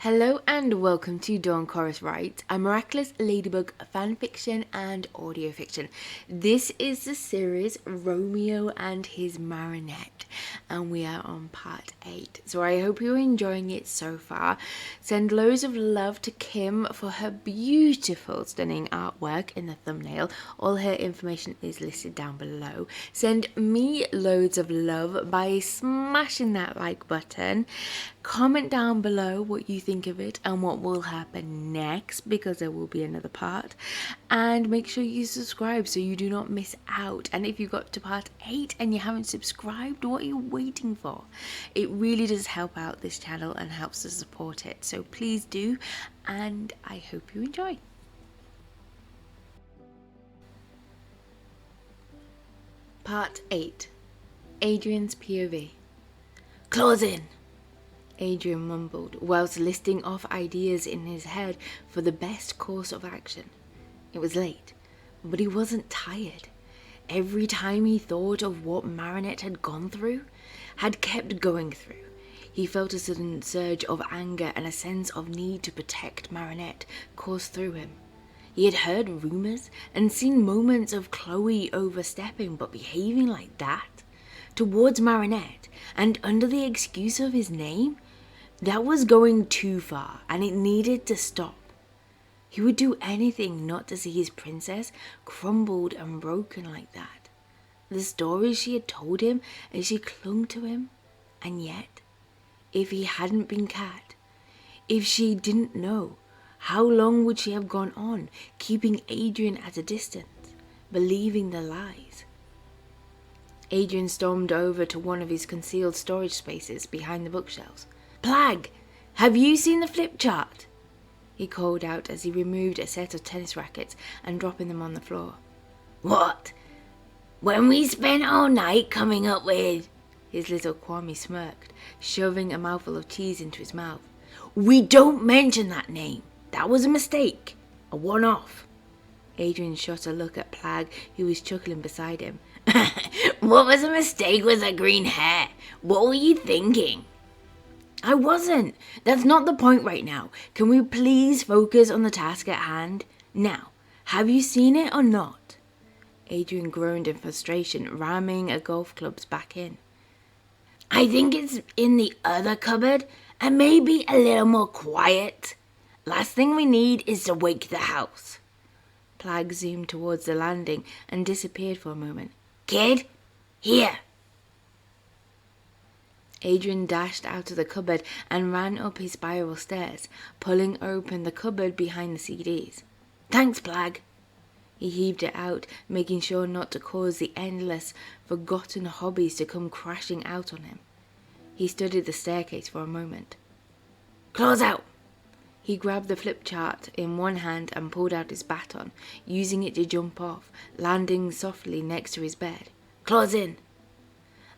Hello and welcome to Dawn Chorus Writes, a Miraculous Ladybug fanfiction and audio fiction. This is the series Romeo and his Marinette, and we are on part 8. So I hope you're enjoying it so far. Send loads of love to Kim for her beautiful, stunning artwork in the thumbnail. All her information is listed down below. Send me loads of love by smashing that like button. Comment down below what you think of it and what will happen next, because there will be another part, and make sure you subscribe so you do not miss out. And if you got to part 8 and you haven't subscribed, what are you waiting for? It really does help out this channel and helps to support it, so please do, and I hope you enjoy. Part 8. Adrien's POV. Claws in! Adrien mumbled, whilst listing off ideas in his head for the best course of action. It was late, but he wasn't tired. Every time he thought of what Marinette had gone through, had kept going through, he felt a sudden surge of anger and a sense of need to protect Marinette course through him. He had heard rumours and seen moments of Chloe overstepping but behaving like that towards Marinette, and under the excuse of his name. That was going too far, and it needed to stop. He would do anything not to see his princess crumbled and broken like that. The stories she had told him as she clung to him. And yet, if he hadn't been Cat, if she didn't know, how long would she have gone on, keeping Adrien at a distance, believing the lies? Adrien stormed over to one of his concealed storage spaces behind the bookshelves. Plagg, have you seen the flip chart? He called out as he removed a set of tennis rackets and dropping them on the floor. What? When we spent all night coming up with... His little Kwame smirked, shoving a mouthful of cheese into his mouth. We don't mention that name. That was a mistake. A one-off. Adrien shot a look at Plagg, who was chuckling beside him. What was a mistake with the green hair? What were you thinking? I wasn't. That's not the point right now. Can we please focus on the task at hand? Now, have you seen it or not? Adrien groaned in frustration, ramming a golf club's back in. I think it's in the other cupboard, and maybe a little more quiet. Last thing we need is to wake the house. Plagg zoomed towards the landing and disappeared for a moment. Kid, here. Adrien dashed out of the cupboard and ran up his spiral stairs, pulling open the cupboard behind the CDs. Thanks, Plagg. He heaved it out, making sure not to cause the endless, forgotten hobbies to come crashing out on him. He studied the staircase for a moment. Claws out! He grabbed the flip chart in one hand and pulled out his baton, using it to jump off, landing softly next to his bed. Claws in!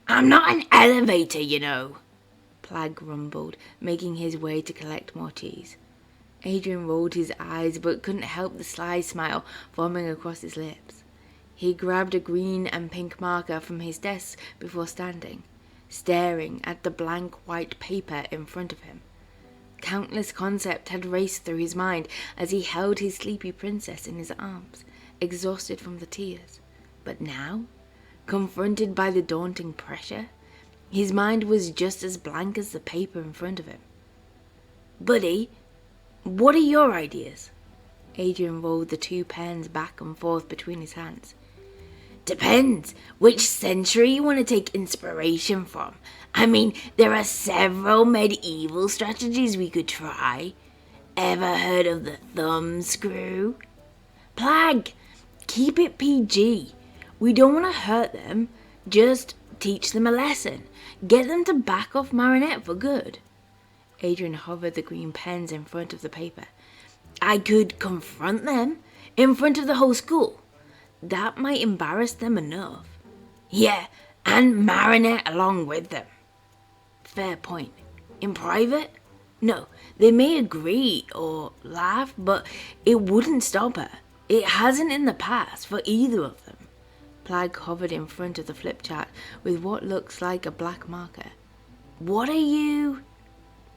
I'm not an elevator, you know, Plagg rumbled, making his way to collect more cheese. Adrien rolled his eyes but couldn't help the sly smile forming across his lips. He grabbed a green and pink marker from his desk before standing, staring at the blank white paper in front of him. Countless concepts had raced through his mind as he held his sleepy princess in his arms, exhausted from the tears. But now, confronted by the daunting pressure, his mind was just as blank as the paper in front of him. Buddy, what are your ideas? Adrien rolled the two pens back and forth between his hands. Depends which century you want to take inspiration from. I mean, there are several medieval strategies we could try. Ever heard of the thumb screw? Plagg, keep it PG. We don't want to hurt them, just teach them a lesson. Get them to back off Marinette for good. Adrien hovered the green pens in front of the paper. I could confront them in front of the whole school. That might embarrass them enough. Yeah, and Marinette along with them. Fair point. In private? No, they may agree or laugh, but it wouldn't stop her. It hasn't in the past for either of them. Plagg hovered in front of the flip chart with what looks like a black marker. What are you...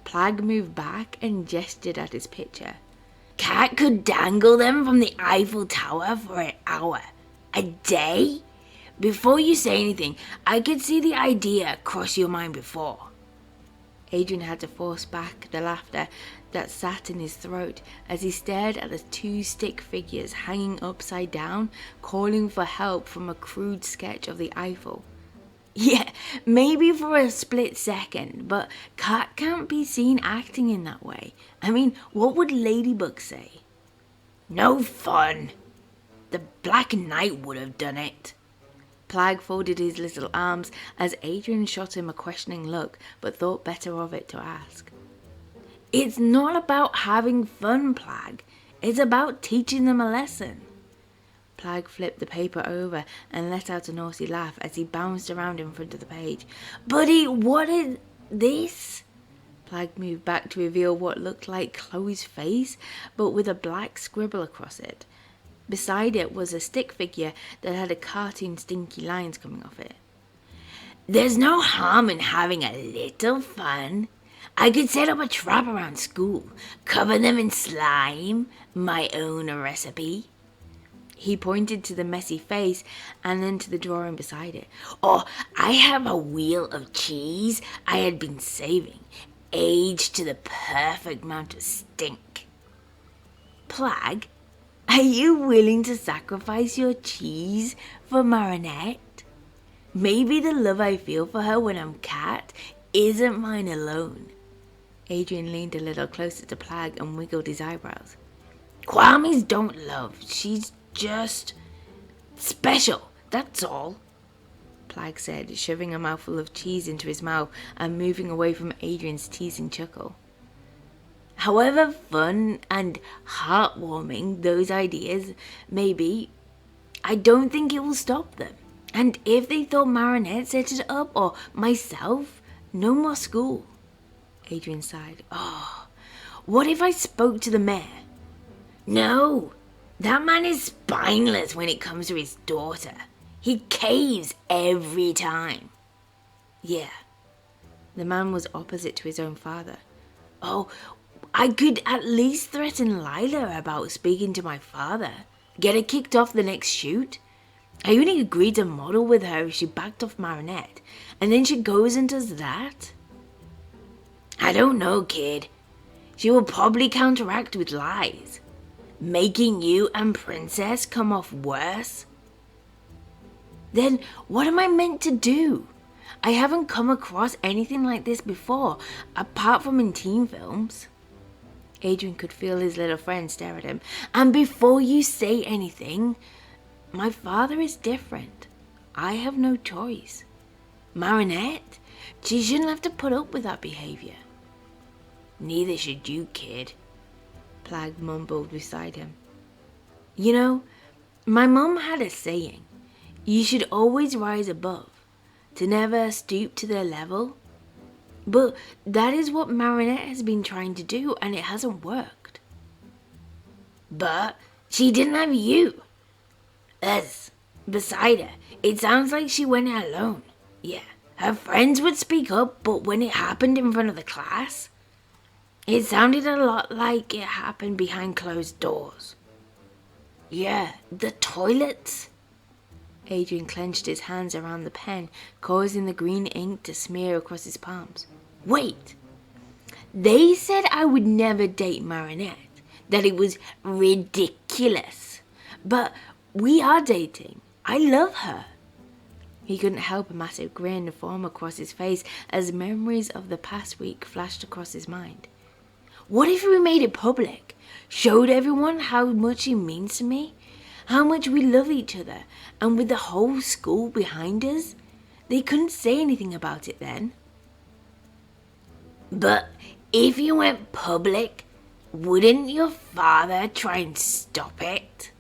Plagg moved back and gestured at his picture. Cat could dangle them from the Eiffel Tower for an hour. A day? Before you say anything, I could see the idea cross your mind before. Adrien had to force back the laughter that sat in his throat as he stared at the two stick figures hanging upside down, calling for help from a crude sketch of the Eiffel. Yeah, maybe for a split second, but Cat can't be seen acting in that way. I mean, what would Ladybug say? No fun. The Black Knight would have done it. Plagg folded his little arms as Adrien shot him a questioning look, but thought better of it to ask. It's not about having fun, Plagg. It's about teaching them a lesson. Plagg flipped the paper over and let out a naughty laugh as he bounced around in front of the page. Buddy, what is this? Plagg moved back to reveal what looked like Chloe's face, but with a black scribble across it. Beside it was a stick figure that had a cartoon stinky lines coming off it. There's no harm in having a little fun. I could set up a trap around school, cover them in slime, my own recipe. He pointed to the messy face and then to the drawing beside it. Or I have a wheel of cheese I had been saving, aged to the perfect amount of stink. Plagg, are you willing to sacrifice your cheese for Marinette? Maybe the love I feel for her when I'm Cat isn't mine alone. Adrien leaned a little closer to Plagg and wiggled his eyebrows. Kwamis don't love. She's just special, that's all. Plagg said, shoving a mouthful of cheese into his mouth and moving away from Adrien's teasing chuckle. However fun and heartwarming those ideas may be, I don't think it will stop them. And if they thought Marinette set it up, or myself, no more school. Adrien sighed. Oh, what if I spoke to the mayor? No, that man is spineless when it comes to his daughter. He caves every time. Yeah, the man was opposite to his own father. Oh, I could at least threaten Lila about speaking to my father. Get her kicked off the next shoot. I only agreed to model with her if she backed off Marinette, and then she goes and does that? I don't know, kid. She will probably counteract with lies, making you and Princess come off worse. Then what am I meant to do? I haven't come across anything like this before, apart from in teen films. Adrien could feel his little friend stare at him. And before you say anything, my father is different. I have no choice. Marinette, she shouldn't have to put up with that behavior. Neither should you, kid, Plagg mumbled beside him. You know, my mum had a saying, you should always rise above, to never stoop to their level. But that is what Marinette has been trying to do, and it hasn't worked. But she didn't have you. Us, beside her. It sounds like she went it alone. Yeah, her friends would speak up, but when it happened in front of the class, it sounded a lot like it happened behind closed doors. Yeah, the toilets. Adrien clenched his hands around the pen, causing the green ink to smear across his palms. Wait, they said I would never date Marinette, that it was ridiculous. But we are dating. I love her. He couldn't help a massive grin form across his face as memories of the past week flashed across his mind. What if we made it public? Showed everyone how much he means to me? How much we love each other? And with the whole school behind us? They couldn't say anything about it then. But if you went public, wouldn't your father try and stop it?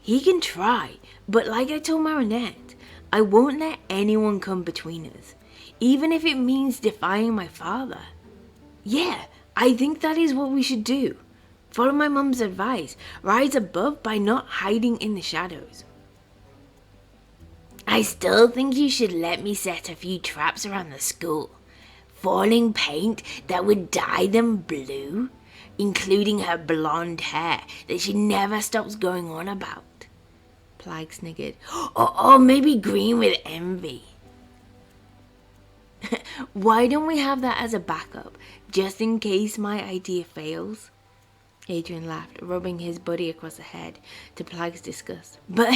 He can try, but like I told Marinette, I won't let anyone come between us, even if it means defying my father. Yeah, I think that is what we should do. Follow my mum's advice, rise above by not hiding in the shadows. I still think you should let me set a few traps around the school. falling paint that would dye them blue, including her blonde hair that she never stops going on about. Plagg sniggered. Or maybe green with envy. Why don't we have that as a backup, just in case my idea fails? Adrien laughed, rubbing his buddy across the head to Plagg's disgust. But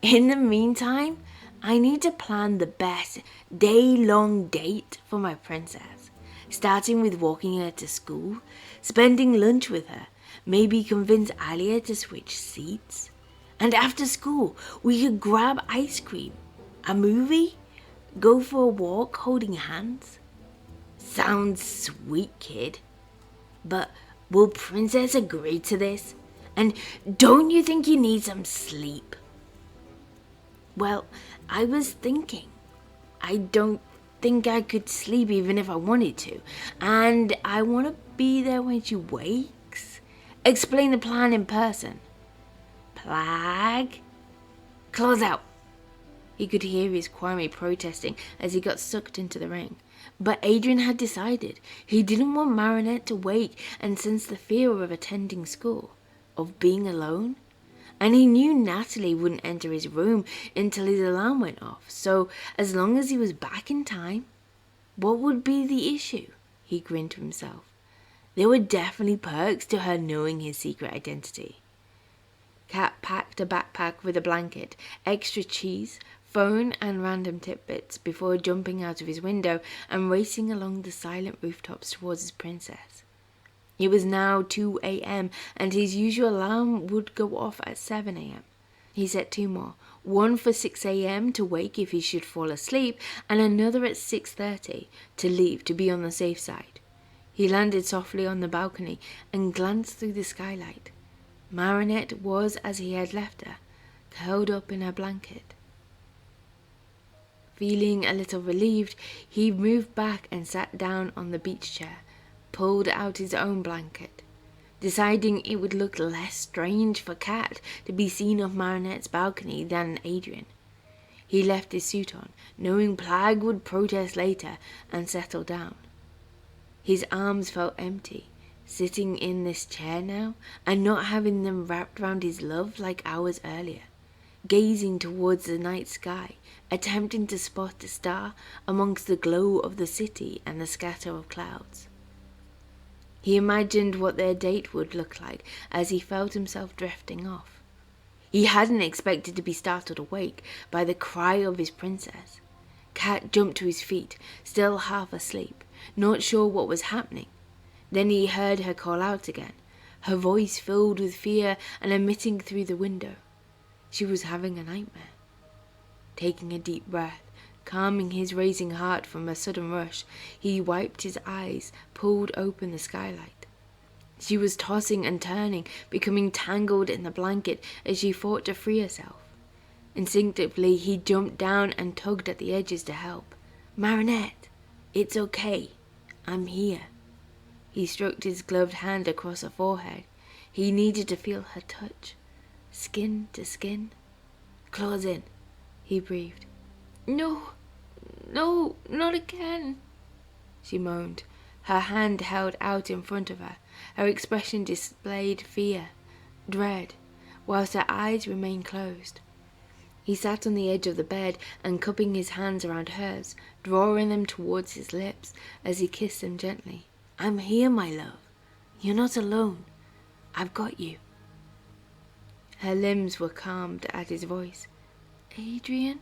in the meantime, I need to plan the best day-long date for my princess, starting with walking her to school, spending lunch with her, maybe convince Alia to switch seats. And after school, we could grab ice cream, a movie, go for a walk holding hands. Sounds sweet, kid. But will Princess agree to this? And don't you think you need some sleep? Well, I was thinking. I don't think I could sleep even if I wanted to. And I want to be there when she wakes. Explain the plan in person. Plagg? Claws out. He could hear his Kwame protesting as he got sucked into the ring. But Adrien had decided he didn't want Marinette to wake and sense the fear of attending school, of being alone. And he knew Natalie wouldn't enter his room until his alarm went off, so as long as he was back in time, what would be the issue? He grinned to himself. There were definitely perks to her knowing his secret identity. Cat packed a backpack with a blanket, extra cheese, phone and random tidbits before jumping out of his window and racing along the silent rooftops towards his princess. It was now 2 a.m. and his usual alarm would go off at 7 a.m. He set 2 more, one for 6 a.m. to wake if he should fall asleep and another at 6:30 to leave to be on the safe side. He landed softly on the balcony and glanced through the skylight. Marinette was as he had left her, curled up in her blanket. Feeling a little relieved, he moved back and sat down on the beach chair, pulled out his own blanket, deciding it would look less strange for Cat to be seen off Marinette's balcony than Adrien. He left his suit on, knowing Plagg would protest later, and settled down. His arms felt empty, sitting in this chair now, and not having them wrapped round his love like hours earlier, gazing towards the night sky, attempting to spot a star amongst the glow of the city and the scatter of clouds. He imagined what their date would look like as he felt himself drifting off. He hadn't expected to be startled awake by the cry of his princess. Cat jumped to his feet, still half asleep, not sure what was happening. Then he heard her call out again, her voice filled with fear and emitting through the window. She was having a nightmare. Taking a deep breath, calming his racing heart from a sudden rush, he wiped his eyes, pulled open the skylight. She was tossing and turning, becoming tangled in the blanket as she fought to free herself. Instinctively, he jumped down and tugged at the edges to help. Marinette, it's okay. I'm here. He stroked his gloved hand across her forehead. He needed to feel her touch, skin to skin. Claws in, he breathed. No, not again, she moaned, her hand held out in front of her. Her expression displayed fear, dread, whilst her eyes remained closed. He sat on the edge of the bed and cupping his hands around hers, drawing them towards his lips as he kissed them gently. I'm here, my love. You're not alone. I've got you. Her limbs were calmed at his voice. Adrien?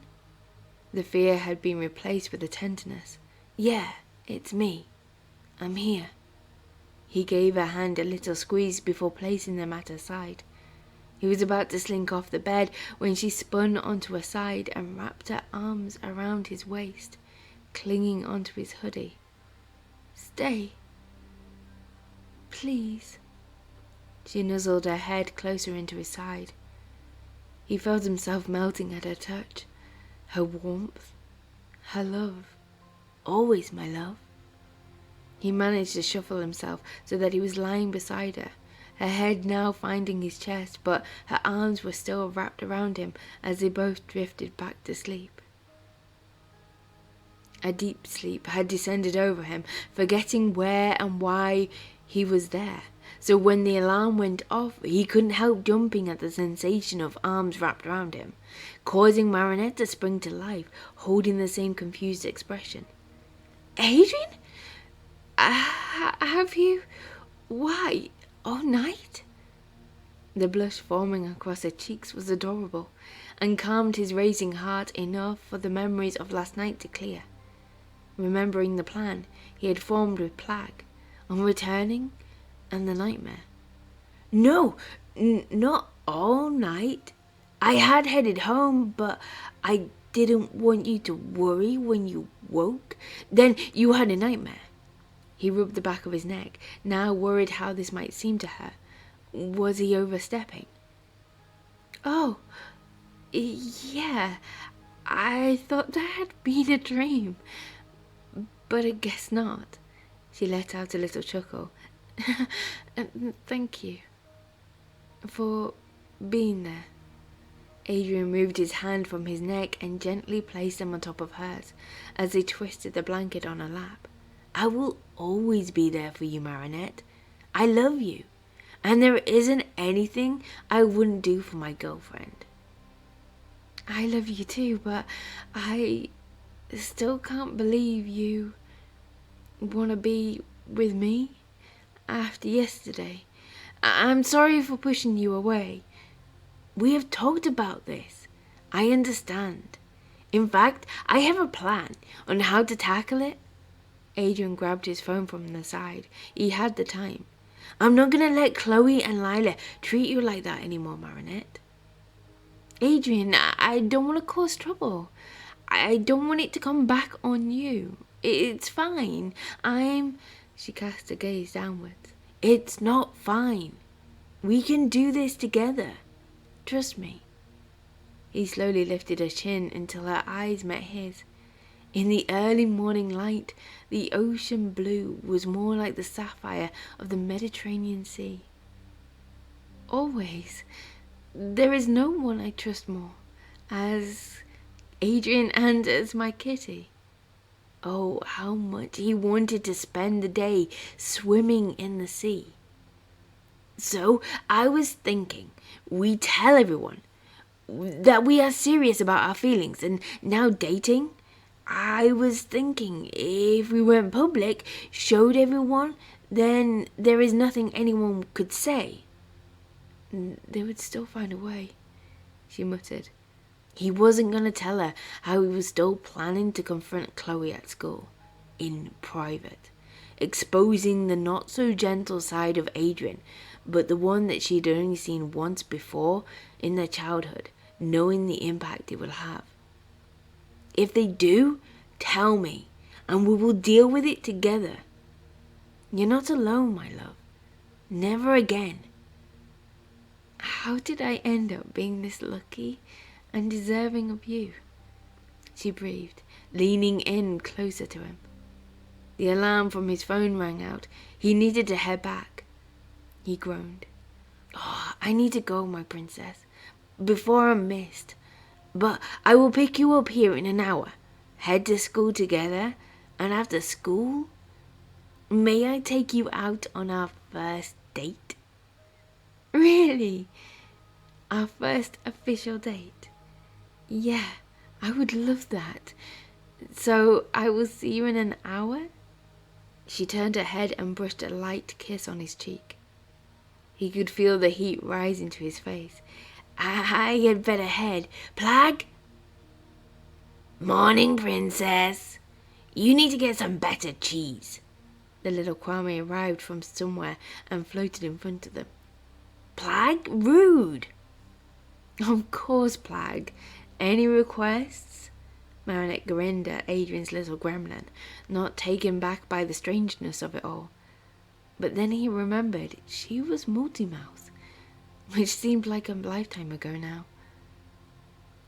The fear had been replaced with a tenderness. Yeah, it's me. I'm here. He gave her hand a little squeeze before placing them at her side. He was about to slink off the bed when she spun onto her side and wrapped her arms around his waist, clinging onto his hoodie. Stay. Please. She nuzzled her head closer into his side. He felt himself melting at her touch, her warmth, her love. Always my love. He managed to shuffle himself so that he was lying beside her, her head now finding his chest, but her arms were still wrapped around him as they both drifted back to sleep. A deep sleep had descended over him, forgetting where and why he was there. So when the alarm went off, he couldn't help jumping at the sensation of arms wrapped around him, causing Marinette to spring to life, holding the same confused expression. Adrien? Have you? Why? All night? The blush forming across her cheeks was adorable, and calmed his racing heart enough for the memories of last night to clear. Remembering the plan he had formed with Plagg on returning, and the nightmare. No, not all night. I had headed home, but I didn't want you to worry when you woke. Then you had a nightmare. He rubbed the back of his neck, now worried how this might seem to her. Was he overstepping? Oh, yeah, I thought that had been a dream, but I guess not. She let out a little chuckle. Thank you for being there. Adrien moved his hand from his neck and gently placed them on top of hers as he twisted the blanket on her lap. I will always be there for you, Marinette. I love you, and there isn't anything I wouldn't do for my girlfriend. I love you too, but I still can't believe you want to be with me after yesterday. I'm sorry for pushing you away. We have talked about this. I understand. In fact, I have a plan on how to tackle it. Adrien grabbed his phone from the side. He had the time. I'm not going to let Chloe and Lila treat you like that anymore, Marinette. Adrien, I don't want to cause trouble. I don't want it to come back on you. It's fine. She cast her gaze downwards. It's not fine. We can do this together. Trust me. He slowly lifted her chin until her eyes met his. In the early morning light, the ocean blue was more like the sapphire of the Mediterranean Sea. Always. There is no one I trust more, as Adrien and as my kitty. Oh, how much he wanted to spend the day swimming in the sea. So I was thinking we tell everyone that we are serious about our feelings and now dating. I was thinking if we went public, showed everyone, then there is nothing anyone could say. They would still find a way, she muttered. He wasn't going to tell her how he was still planning to confront Chloe at school, in private, exposing the not-so-gentle side of Adrien, but the one that she'd only seen once before in their childhood, knowing the impact it will have. If they do, tell me, and we will deal with it together. You're not alone, my love. Never again. How did I end up being this lucky and deserving of you? She breathed, leaning in closer to him. The alarm from his phone rang out. He needed to head back. He groaned. Oh, I need to go, my princess, before I'm missed. But I will pick you up here in an hour. Head to school together, and after school, may I take you out on our first date? Really? Our first official date? Yeah, I would love that. So I will see you in an hour? She turned her head and brushed a light kiss on his cheek. He could feel the heat rising to his face. I had better head. Plagg? Morning, princess. You need to get some better cheese. The little Kwame arrived from somewhere and floated in front of them. Plagg? Rude. Of course, Plagg. Any requests? Marinette grinned at Adrien's little gremlin, not taken back by the strangeness of it all. But then he remembered she was Multimouth, which seemed like a lifetime ago now.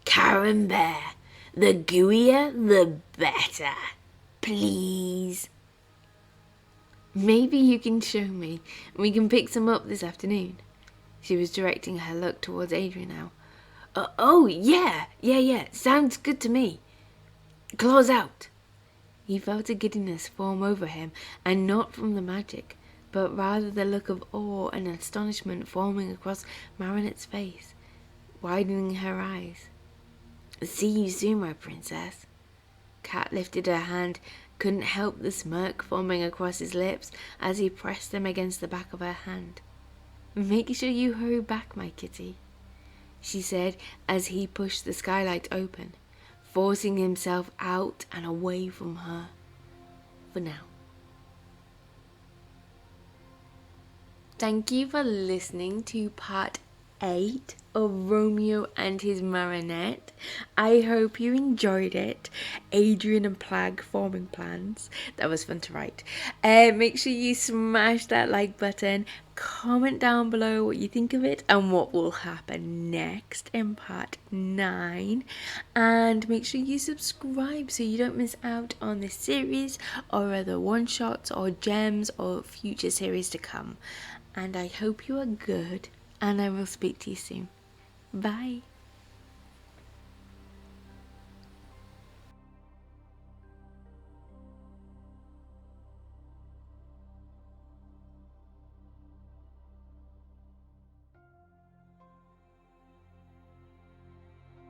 Camembert. The gooier, the better. Please. Maybe you can show me, and we can pick some up this afternoon. She was directing her look towards Adrien now. Oh, yeah. Sounds good to me. Claws out. He felt a giddiness form over him, and not from the magic, but rather the look of awe and astonishment forming across Marinette's face, widening her eyes. "See you soon, my princess." Kat lifted her hand, couldn't help the smirk forming across his lips as he pressed them against the back of her hand. "Make sure you hurry back, my kitty," she said as he pushed the skylight open, forcing himself out and away from her. For now. Thank you for listening to part 8 of Romeo and his Marinette. I hope you enjoyed it. Adrien and Plagg forming plans. That was fun to write. Make sure you smash that like button. Comment down below what you think of it and what will happen next in part 9. And make sure you subscribe so you don't miss out on this series or other one-shots or gems or future series to come. And I hope you are good, and I will speak to you soon. Bye.